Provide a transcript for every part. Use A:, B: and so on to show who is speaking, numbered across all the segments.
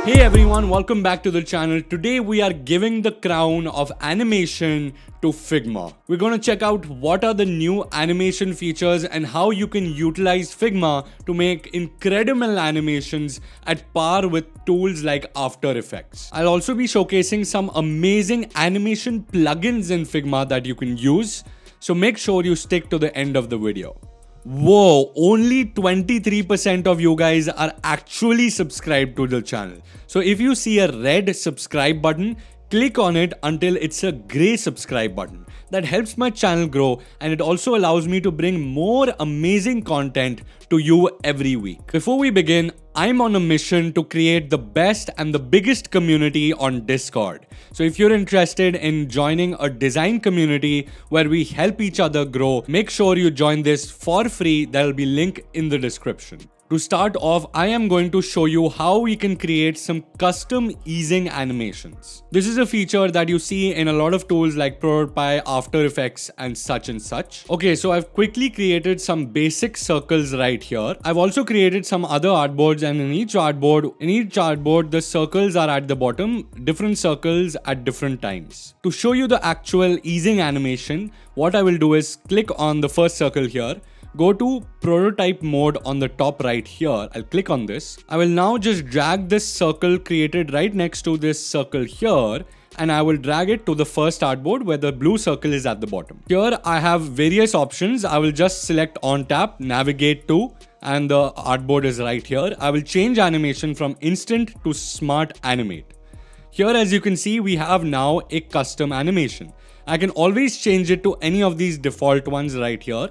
A: Hey everyone, welcome back to the channel. Today we are giving the crown of animation to Figma. We're going to check out what are the new animation features and how you can utilize Figma to make incredible animations at par with tools like After Effects. I'll also be showcasing some amazing animation plugins in Figma that you can use, so make sure you stick to the end of the video. Whoa, only 23% of you guys are actually subscribed to the channel. So if you see a red subscribe button, click on it until it's a grey subscribe button. That helps my channel grow and it also allows me to bring more amazing content to you every week. Before we begin, I'm on a mission to create the best and the biggest community on Discord. So if you're interested in joining a design community where we help each other grow, make sure you join this for free. There'll be a link in the description. To start off, I am going to show you how we can create some custom easing animations. This is a feature that you see in a lot of tools like Profile, After Effects and such. Okay, so I've quickly created some basic circles right here. I've also created some other artboards, and in each artboard, the circles are at the bottom, different circles at different times. To show you the actual easing animation, what I will do is click on the first circle here. Go to prototype mode on the top right here. I'll click on this. I will now just drag this circle created right next to this circle here, and I will drag it to the first artboard where the blue circle is at the bottom. Here I have various options. I will just select on tap, navigate to, and the artboard is right here. I will change animation from instant to smart animate. Here, as you can see, we have now a custom animation. I can always change it to any of these default ones right here,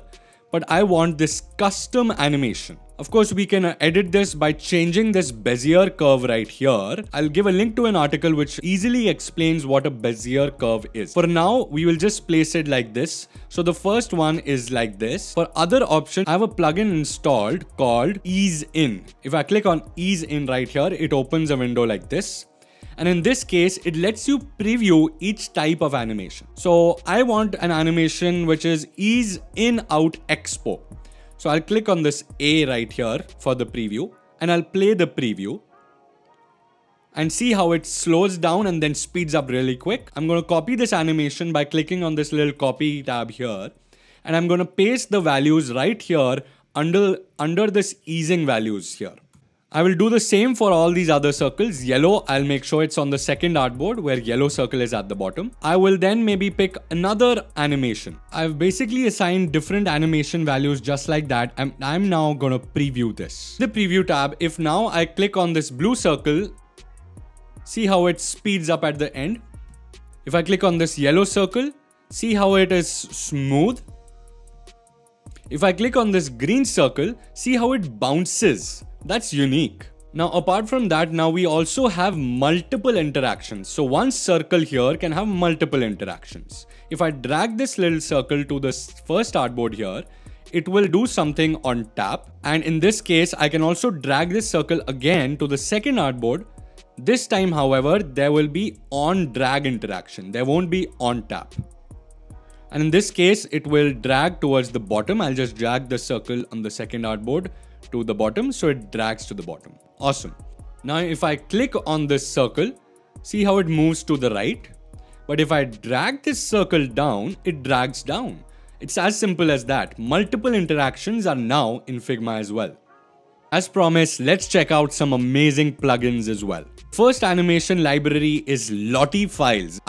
A: but I want this custom animation. Of course, we can edit this by changing this Bezier curve right here. I'll give a link to an article which easily explains what a Bezier curve is. For now, we will just place it like this. So the first one is like this. For other options, I have a plugin installed called Ease In. If I click on Ease In right here, it opens a window like this. And in this case, it lets you preview each type of animation. So I want an animation which is Ease In Out Expo. So I'll click on this A right here for the preview, and I'll play the preview and see how it slows down and then speeds up really quick. I'm going to copy this animation by clicking on this little copy tab here, and I'm going to paste the values right here under this easing values here. I will do the same for all these other circles. Yellow, I'll make sure it's on the second artboard where yellow circle is at the bottom. I will then maybe pick another animation. I've basically assigned different animation values just like that, and I'm now gonna preview this. The preview tab, if now I click on this blue circle, see how it speeds up at the end. If I click on this yellow circle, see how it is smooth. If I click on this green circle, see how it bounces. That's unique. Now, apart from that, now we also have multiple interactions. So one circle here can have multiple interactions. If I drag this little circle to the first artboard here, it will do something on tap. And in this case, I can also drag this circle again to the second artboard. This time, however, there will be on drag interaction. There won't be on tap. And in this case, it will drag towards the bottom. I'll just drag the circle on the second artboard to the bottom, so it drags to the bottom. Awesome. Now if I click on this circle, see how it moves to the right. But if I drag this circle down, it drags down. It's as simple as that. Multiple interactions are now in Figma as well. As promised, let's check out some amazing plugins as well. First animation library is Lottie files.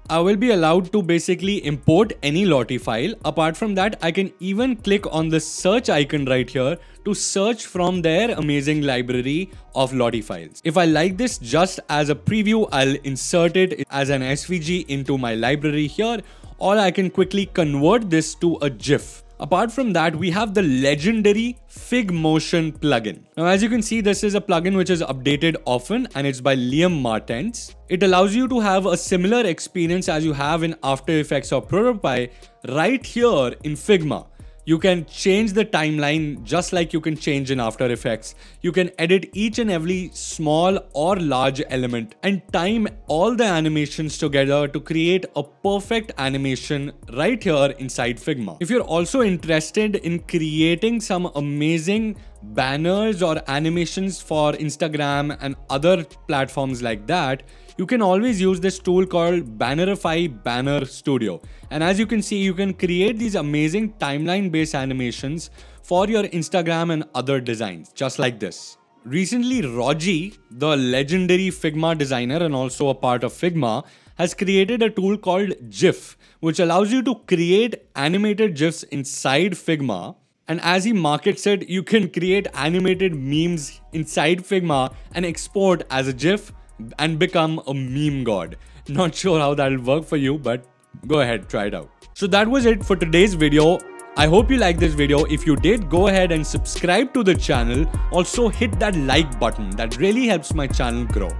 A: I will be allowed to basically import any Lottie file. Apart from that, I can even click on the search icon right here to search from their amazing library of Lottie files. If I like this just as a preview, I'll insert it as an SVG into my library here, or I can quickly convert this to a GIF. Apart from that, we have the legendary Figmotion plugin. Now, as you can see, this is a plugin which is updated often, and it's by Liam Martens. It allows you to have a similar experience as you have in After Effects or Profile right here in Figma. You can change the timeline just like you can change in After Effects. You can edit each and every small or large element and time all the animations together to create a perfect animation right here inside Figma. If you're also interested in creating some amazing banners or animations for Instagram and other platforms like that, you can always use this tool called Bannerify Banner Studio. And as you can see, you can create these amazing timeline-based animations for your Instagram and other designs, just like this. Recently, Roji, the legendary Figma designer and also a part of Figma, has created a tool called GIF, which allows you to create animated GIFs inside Figma. And as he markets it, you can create animated memes inside Figma and export as a GIF and become a meme god. Not sure how that'll work for you, but go ahead, try it out. So that was it for today's video. I hope you liked this video. If you did, go ahead and subscribe to the channel. Also hit that like button. That really helps my channel grow.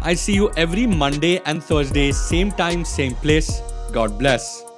A: I see you every Monday and Thursday, same time, same place. God bless.